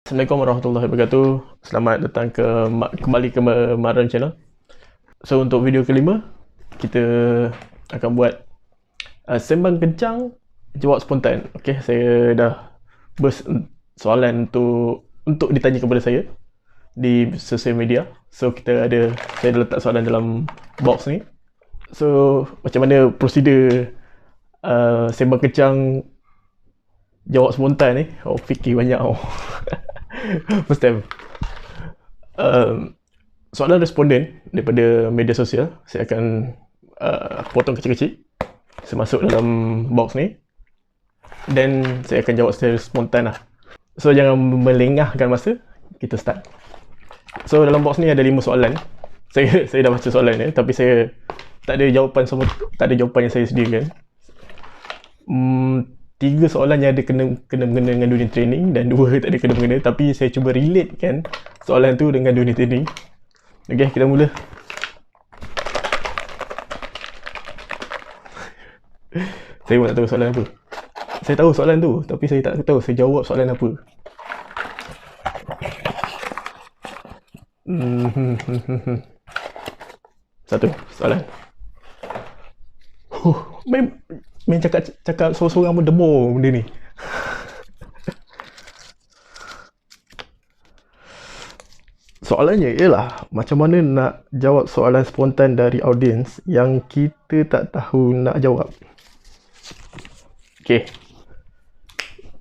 Assalamualaikum warahmatullahi wabarakatuh. Selamat datang kembali ke Maran Channel. So untuk video kelima, kita akan buat sembang kencang jawab spontan. Okey, saya dah soalan untuk ditanya kepada saya di sosial media. So saya dah letak soalan dalam box ni. So macam mana prosedur sembang kencang jawab spontan ni? Oh, fikir banyak oh. First time. Soalan responden daripada media sosial saya akan potong kecil-kecil, saya masuk dalam box ni dan saya akan jawab secara spontan lah. So jangan melengahkan masa, kita start. So dalam box ni ada 5 soalan. Saya dah baca soalan ni, tapi saya tak ada jawapan yang saya sediakan. 3 soalan yang ada kena mengena dengan dunia training dan 2 tak ada kena mengena, tapi saya cuba relate kan soalan tu dengan dunia training. Okey, kita mula. Saya pun tak tahu soalan apa. Saya tahu soalan tu, tapi saya tak tahu saya jawab soalan apa. Satu soalan. Main cakap seorang-seorang pun demo benda ni. Soalannya ialah macam mana nak jawab soalan spontan dari audiens yang kita tak tahu nak jawab. Okey.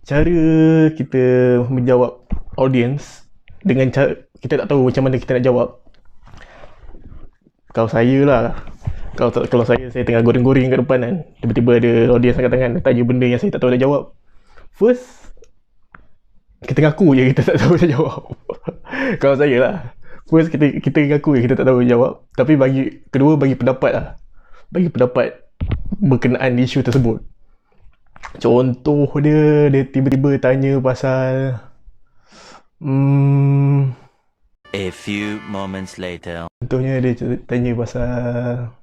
Cara kita menjawab audiens dengan cara kita tak tahu macam mana kita nak jawab. Kalau saya lah, kalau saya tengah goreng-goreng kat depan kan, tiba-tiba ada audiens angkat tangan tanya benda yang saya tak tahu nak jawab. First, kita ngaku je kita tak tahu nak jawab. Kalau saya lah, first kita ngaku je kita tak tahu nak jawab. Tapi kedua bagi pendapat lah. Bagi pendapat berkenaan isu tersebut. Contoh dia tiba-tiba tanya pasal A few moments later. Contohnya dia tanya pasal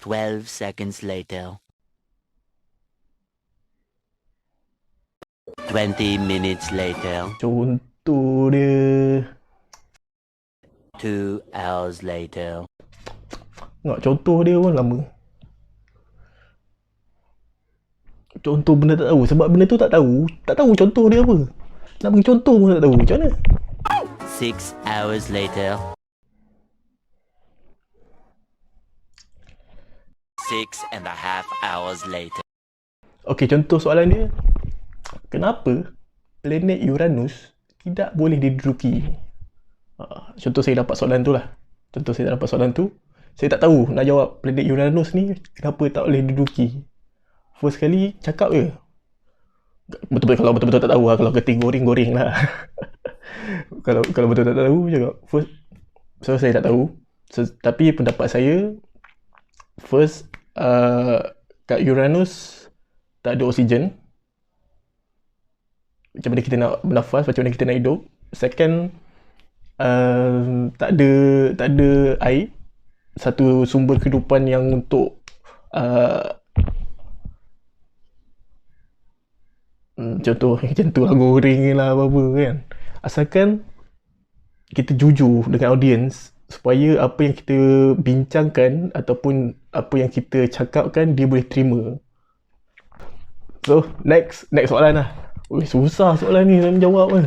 12 seconds later. 20 minutes later. Contoh dia 2 hours later. contoh dia pun lama. Contoh benda tak tahu, sebab benda tu tak tahu contoh dia apa. Nak bagi contoh pun tak tahu, macam mana? 6 hours later. 6.5 hours later. Okey, contoh soalan dia, kenapa planet Uranus tidak boleh diduduki? Contoh saya dapat soalan tu lah. Saya tak tahu nak jawab planet Uranus ni kenapa tak boleh diduduki. First kali cakap je. Kalau betul-betul tak tahu lah. Kalau keting goreng lah. kalau betul tak tahu cakap. So saya tak tahu. Tapi pendapat saya, first, kat Uranus tak ada oksigen. Macam mana kita nak bernafas, macam mana kita nak hidup. Second, tak ada air. Satu sumber kehidupan yang untuk contoh macam tu lah, goreng lah apa-apa kan. Asalkan kita jujur dengan audiens supaya apa yang kita bincangkan ataupun apa yang kita cakapkan dia boleh terima. So next soalan lah. Susah soalan ni nak menjawab kan.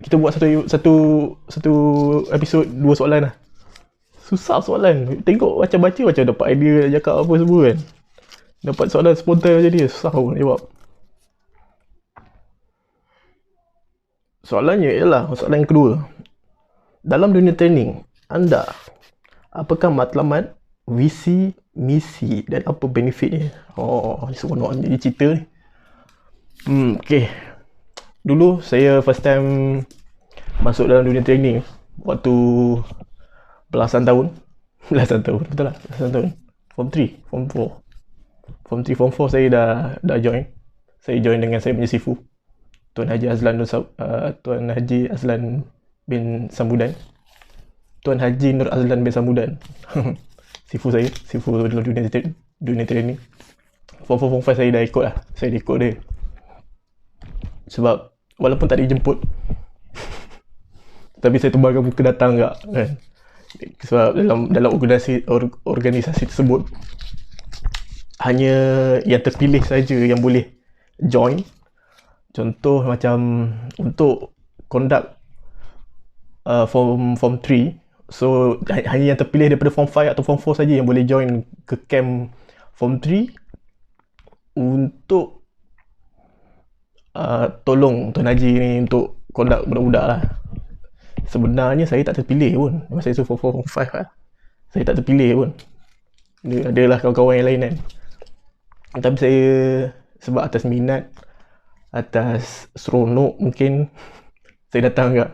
Kita buat satu episod 2 soalan lah. Susah soalan. Tengok baca macam dapat idea nak cakap apa semua kan. Dapat soalan spontan macam dia, susah pun jawab. Soalannya ialah soalan yang kedua. Dalam dunia training, anda apakah matlamat, visi, misi dan apa benefitnya? Seronok jadi cerita ni. Okay. Dulu saya first time masuk dalam dunia training waktu belasan tahun, betul lah, belasan tahun. Form 3, Form 4 saya dah join. Saya join dengan saya punya sifu, Tuan Haji Azlan bin Sambudan. Tuan Haji Nur Azlan bin Samudan. Sifu dalam dunia training. Form 4, Form 5 saya dah ikut lah. Saya dah ikut dia. Sebab walaupun tak dijemput, tapi saya tebalkan muka datang tak kan. Sebab dalam organisasi tersebut hanya yang terpilih saja yang boleh join. Contoh macam untuk conduct form 3, so hanya yang terpilih daripada form 5 atau form 4 saja yang boleh join ke camp form 3 untuk tolong Tuan Haji ni untuk conduct budak-budak lah. Sebenarnya saya tak terpilih pun masa itu form 4, form 5 lah. Saya tak terpilih pun. Dia adalah kawan-kawan yang lain kan. Tapi saya sebab atas minat, atas seronok mungkin, saya datang agak.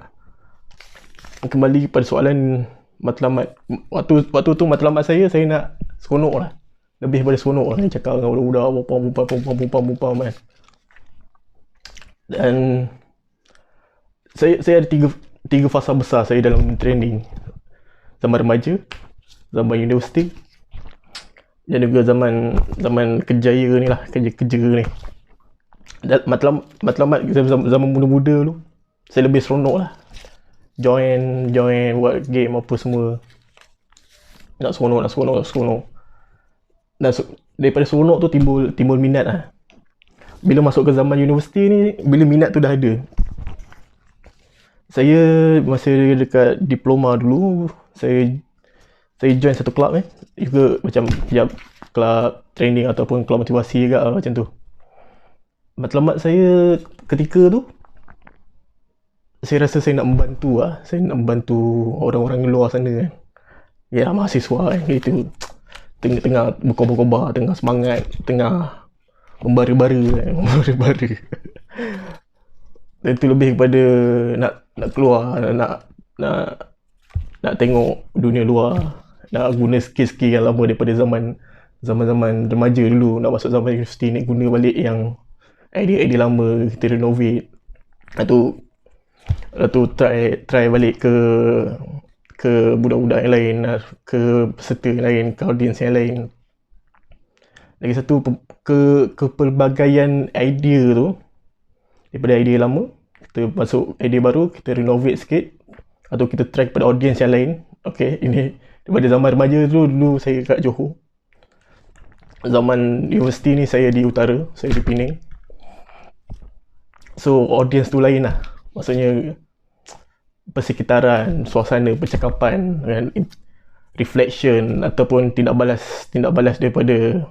Kembali pada soalan matlamat. Waktu tu matlamat saya nak seronok lah. Lebih pada seronok lah. Cakap dengan budak-budak, perempuan kan. Dan saya ada tiga fasa besar saya dalam training. Zaman remaja, zaman universiti, dan juga zaman kejaya ni lah, kerja ni. Matlamat zaman muda-muda tu, saya lebih seronok lah. Join buat game apa semua. Nak seronok. Dan daripada seronok tu timbul minat lah. Bila masuk ke zaman universiti ni, bila minat tu dah ada. Saya masa dekat diploma dulu, saya join satu kelab juga macam kelab training ataupun kelab motivasi juga macam tu. Matlamat saya ketika tu, saya rasa saya nak membantu lah. Saya nak membantu orang-orang di luar sana kan. Ya, mahasiswa kan, gitu. Tengah berkobar-kobar, tengah semangat, tengah membara-bara kan. Dan itu lebih kepada nak keluar, nak tengok dunia luar, nak guna skill-skill yang lama daripada zaman remaja dulu, nak masuk zaman universiti, nak guna balik yang idea lama, kita renovate. Lepas tu try balik ke budak-budak yang lain, ke peserta yang lain, ke audience yang lain. Lagi satu, kepelbagaian idea tu, daripada idea lama kita masuk idea baru, kita renovate sikit, atau kita try kepada audience yang lain. Okay, ini daripada zaman remaja dulu saya kat Johor. Zaman universiti ni saya di utara, saya di Penang. So audience tu lain lah. Maksudnya persekitaran, suasana percakapan, kan, reflection ataupun tindak balas daripada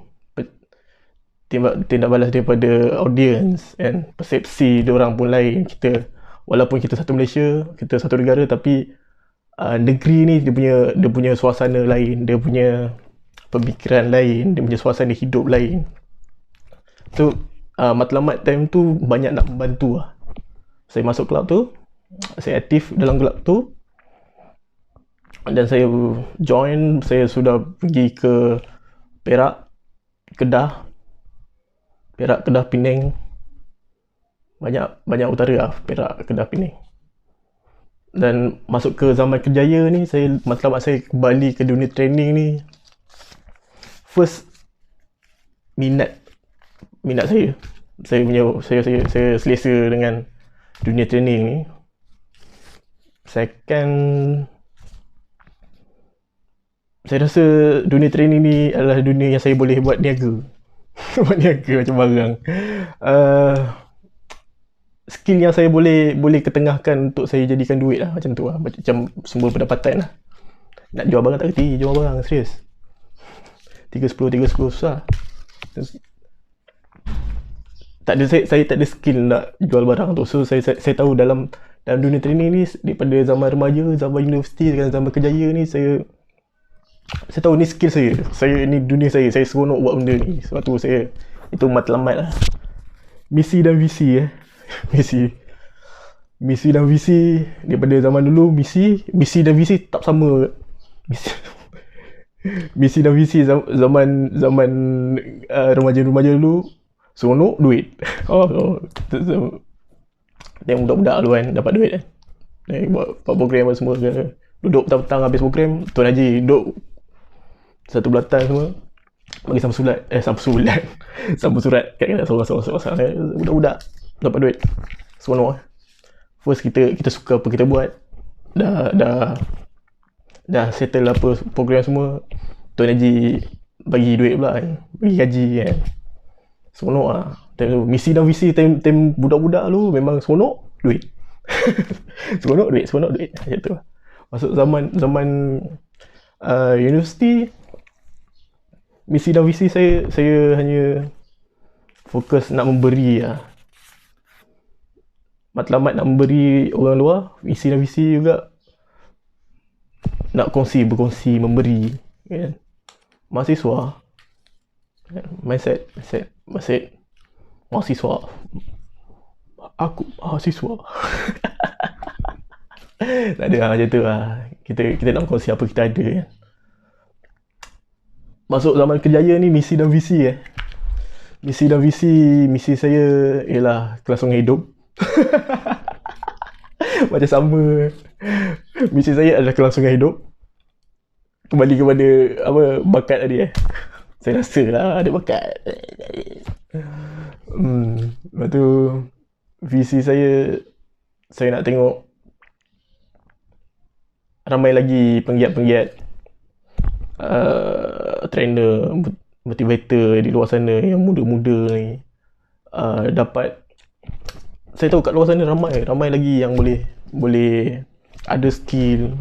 audience, and persepsi diorang pun lain. Walaupun kita satu Malaysia, kita satu negara, tapi negeri ni dia punya suasana lain, dia punya pemikiran lain, dia punya suasana hidup lain. So matlamat time tu banyak nak membantu lah. Saya masuk kelab tu, saya aktif dalam kelab tu, dan saya join. Saya sudah pergi ke Perak, Kedah, Penang. Banyak utara lah, Perak, Kedah, Penang. Dan masuk ke zaman kejaya ni, matlamat saya kembali ke dunia training ni. First, minat saya selesa dengan dunia training ni. Second, saya rasa dunia training ni adalah dunia yang saya boleh buat niaga. Buat niaga macam barang. Skill yang saya boleh ketengahkan untuk saya jadikan duit lah, macam tu lah. Macam sumber pendapatan lah. Nak jual barang tak kerti, jual barang, serius. 3-10 susah. Saya tak ada skill nak jual barang tu. So saya tahu dalam dunia training ni, daripada zaman remaja, zaman universiti, zaman kejaya ni, saya tahu ni skill saya, ni dunia saya seronok buat benda ni. Sebab tu itu matlamat lah. Misi dan visi Misi dan visi daripada zaman dulu, misi dan visi tak sama. Misi dan visi zaman remaja dulu, seronok, duit. Tengok budak-budak dulu kan, dapat duit kan. Buat program semua ke. Duduk petang-petang habis program, Tuan Haji duduk satu belakang semua bagi sampul surat kat sorang-sorang budak-budak dapat duit seronok. First kita suka apa kita buat, dah settle apa program semua, Tuan Haji bagi duit pula kan, bagi gaji kan. Seronok lah time tu. Misi dan visi time budak-budak tu memang seronok duit. seronok duit macam tu lah. Masuk zaman universiti, misi dan visi saya hanya fokus nak memberi lah. Matlamat nak memberi orang luar. Misi dan visi juga nak berkongsi, memberi kan. Mahasiswa, mindset mahasiswa. Aku mahasiswa. Tak ada lah macam tu lah. Kita nak kongsi apa kita ada kan. Masuk zaman kerjaya ni, misi dan visi misi saya ialah kelangsungan hidup. Macam sama. Misi saya adalah kelangsungan hidup. Kembali kepada apa bakat tadi Saya rasa lah ada bakat. Lepas tu visi saya nak tengok ramai lagi penggiat-penggiat trainer, motivator di luar sana yang muda-muda ni dapat. Saya tahu kat luar sana ramai lagi yang boleh ada skill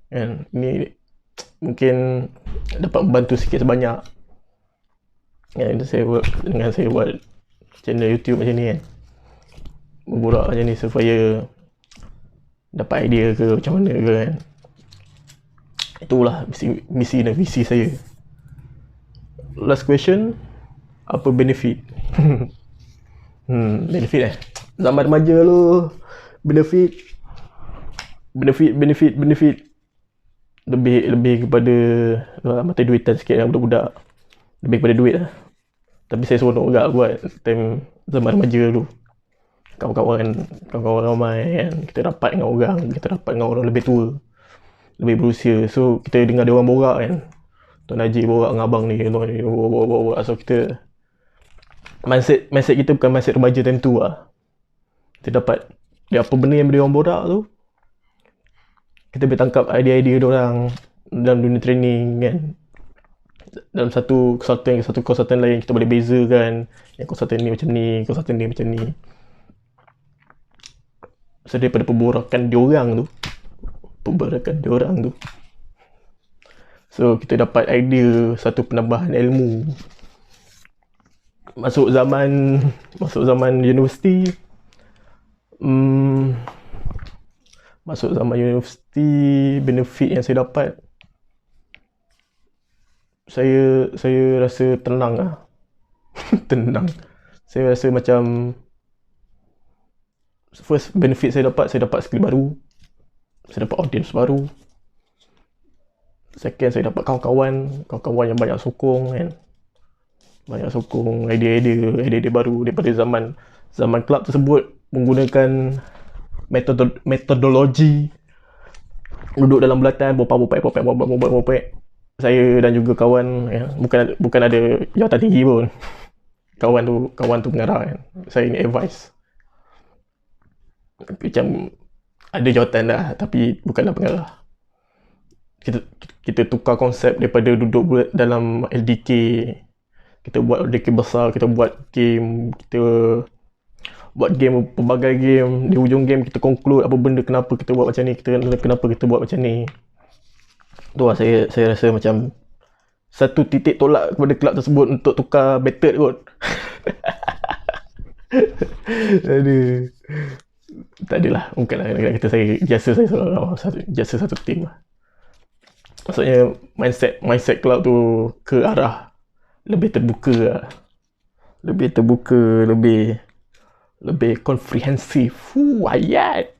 kan. Ni mungkin dapat membantu sikit sebanyak kan. Saya buat channel YouTube macam ni kan, berburak macam ni supaya dapat idea ke macam mana ke kan. Itulah misi dan visi saya. Last question, apa benefit? Benefit zaman remaja lu, benefit lebih kepada mata duitan sikit lah budak-budak. Lebih kepada duit lah. Tapi saya seronok juga buat time zaman remaja dulu. Kawan-kawan ramai kan. Kita rapat dengan orang lebih tua, lebih berusia. So kita dengar dia orang borak kan. Tuan Haji borak dengan abang ni, borak. So kita mindset kita bukan mindset remaja time tu lah. Kita dapat apa benda yang dia orang borak tu, kita boleh tangkap idea-idea dia orang dalam dunia training kan. Dalam satu konsultan lain kita boleh bezakan yang konsultan ni macam ni, konsultan ni macam ni. So daripada pemborokan diorang tu, so kita dapat idea, satu penambahan ilmu. Masuk zaman universiti, benefit yang saya dapat, saya rasa tenang lah. Tenang. Saya rasa macam first benefit saya dapat skill baru. Saya dapat audience baru. Second, saya dapat kawan-kawan yang banyak sokong kan. Banyak sokong idea baru daripada zaman kelab tersebut menggunakan metodologi duduk dalam belakang bopek. Saya dan juga kawan ya, bukan ada jawatan tinggi pun. Kawan tu pengarah kan. Saya ni advice. Macam ada jawatan dah tapi bukanlah pengarah. Kita tukar konsep daripada duduk dalam LDK. Kita buat LDK besar, kita buat game, pelbagai game. Di hujung game kita conclude apa benda, kenapa kita buat macam ni, kenapa kita buat macam ni. Tu lah saya rasa macam satu titik tolak kepada kelab tersebut untuk tukar method kot. Aduh. Tak adalah, bukanlah kata saya jasa satu tim lah. Maksudnya mindset kelab tu ke arah lebih terbuka lah. Lebih komprehensif. Ayat.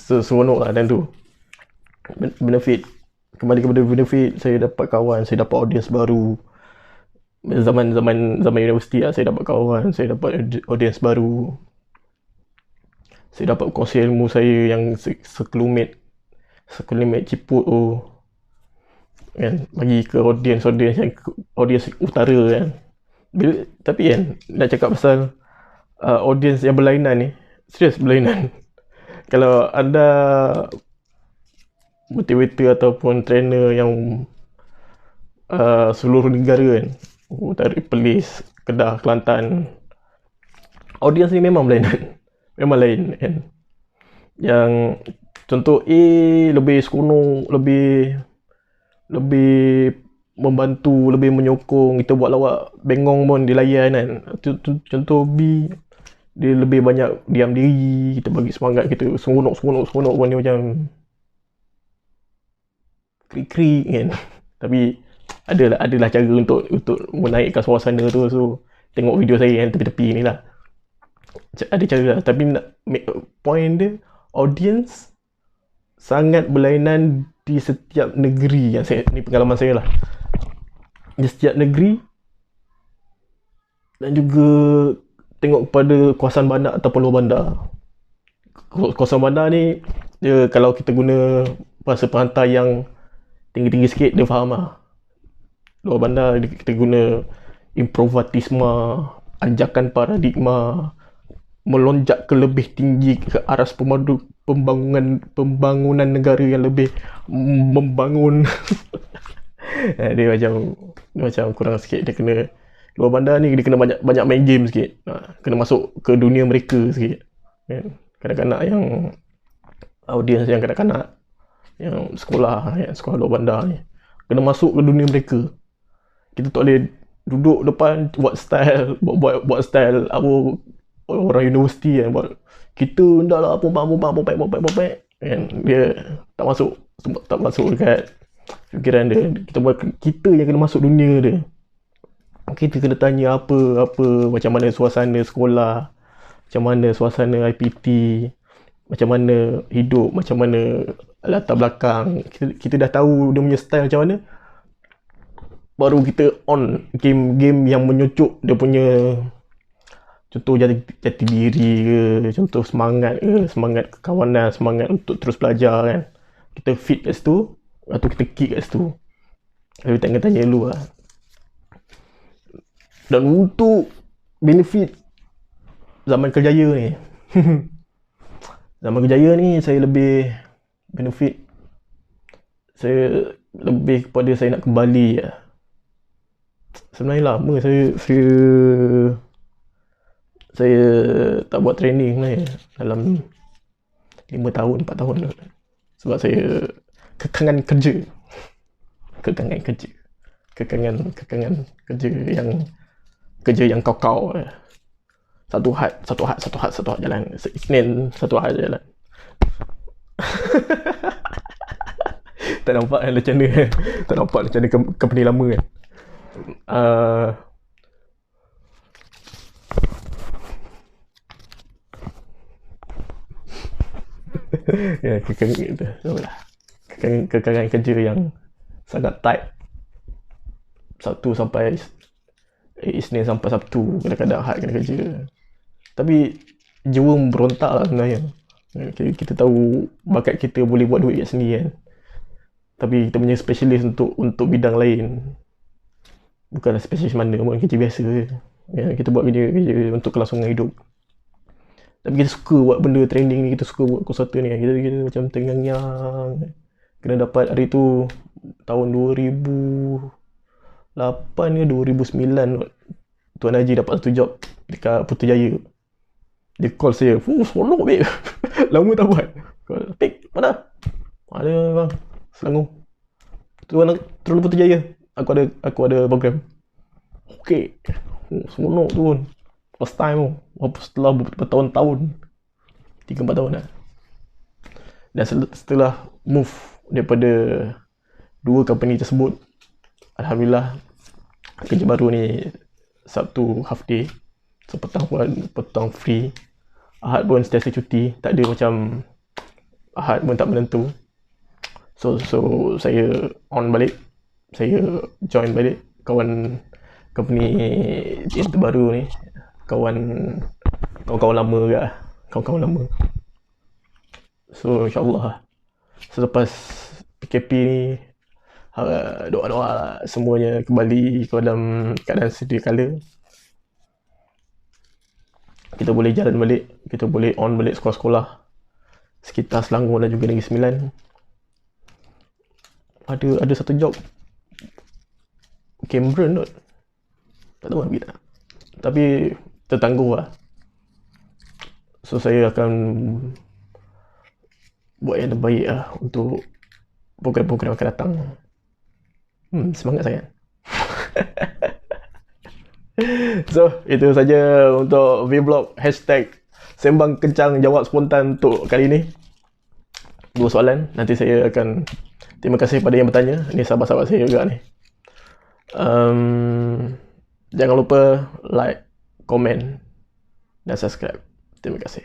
So seronok lah dan tu. Benefit, kembali kepada benefit, saya dapat kawan, saya dapat audience baru. Zaman universiti lah, saya dapat kawan, saya dapat audience baru. Saya dapat kongsi ilmu saya yang sekelumit Sekolah Mat Ciput kan, bagi ke audiens utara kan. Tapi kan nak cakap pasal audiens yang berlainan ni, serius berlainan. Kalau anda motivator ataupun trainer yang seluruh negara kan, dari Perlis, Kedah, Kelantan, audiens ni memang berlainan. Memang lain kan. Yang contoh A lebih seronok, lebih membantu, lebih menyokong kita buat lawak bengong pun dilayan kan. Contoh B, dia lebih banyak diam diri, kita bagi semangat, kita seronok pun dia macam krik-krik kan. Tapi adalah cara untuk menaikkan suasana tu. So tengok video saya kan tepi-tepi ni lah, ada cara lah. Tapi nak make point dia, audience sangat berlainan di setiap negeri yang ni pengalaman saya lah, di setiap negeri. Dan juga tengok kepada kawasan bandar ataupun luar bandar. Kawasan bandar ni dia, kalau kita guna bahasa perantai yang tinggi-tinggi sikit, dia faham lah. Luar bandar kita guna improvatisma, anjakan paradigma, melonjak ke lebih tinggi ke aras pembangunan negara yang lebih membangun. dia macam kurang sikit. Dia kena, luar bandar ni dia kena banyak main game sikit. Kena masuk ke dunia mereka sikit. Kanak-kanak yang audiens yang kanak-kanak yang sekolah luar bandar ni kena masuk ke dunia mereka. Kita tak boleh duduk depan buat style orang universiti kan, buat kita hendaklah pompak kan. Dia tak masuk dekat fikiran dia. Kita yang kena masuk dunia dia. Kita kena tanya apa macam mana suasana sekolah, macam mana suasana IPT, macam mana hidup, macam mana latar belakang. Kita dah tahu dia punya style macam mana, baru kita on game yang menyucuk dia punya, contoh jati diri ke, contoh semangat kekawanan, semangat untuk terus belajar kan. Kita fit kat situ atau kita kick kat situ. Tapi tanya dulu lah. Dan untuk benefit zaman kerjaya ni zaman kerjaya ni saya lebih benefit, saya lebih kepada saya nak kembali lah. Sebenarnya lama saya tak buat training sebenarnya, dalam 5 tahun 4 tahun lah. Sebab saya kekangan kerja yang kau satu had jalan. Isnin satu had jalan. Tak nampak kan macam mana, tak nampak macam mana company lama kan. Ya, kekangan kerja yang sangat tight. Sabtu sampai Isnin sampai Sabtu, kadang-kadang Ahad kena kerja. Tapi jiwa berontak lah sebenarnya. Kita tahu bakat kita boleh buat duit kat sini kan, tapi kita punya specialist untuk bidang lain. Bukanlah specialist mana pun, kerja biasa je. Kita buat kerja untuk kelangsungan hidup. Tapi kita suka buat benda training ni, kita suka buat konsultan ni. Kita macam tengang-nyang. Kena dapat hari tu tahun 2008 ke 2009, Tuan Haji dapat satu job dekat Putrajaya. Dia call saya, seronok babe. Lama tak buat. Pik, mana? Ada bang, Selangor. Turun Putrajaya. Aku ada program. Okey. Seronok tu pun. First time tu. Setelah bertahun-tahun. 3-4 tahun dah. Dan setelah move daripada dua company tersebut, alhamdulillah kerja baru ni Sabtu half day. So petang free. Ahad pun setiasa cuti. Tak ada macam Ahad pun tak menentu. So saya on balik. Saya join balik kawan company yang terbaru ni. Kawan-kawan lama ke. Kawan-kawan lama. So insyaAllah selepas PKP ni, doa-doa lah semuanya kembali ke dalam keadaan sedia kala. Kita boleh jalan balik, kita boleh on balik sekolah-sekolah sekitar Selangor dan juga Negeri Sembilan. Ada satu job Cameron kot, tak tahu lagi tak, tapi tertangguh lah. So saya akan buat yang terbaik lah untuk program-program akan datang. Semangat sangat. So itu saja untuk vlog #sembang kencang jawab spontan untuk kali ini. 2 soalan. Nanti saya akan terima kasih pada yang bertanya. Ini sahabat-sahabat saya juga ni. Jangan lupa like, komen dan subscribe. Terima kasih.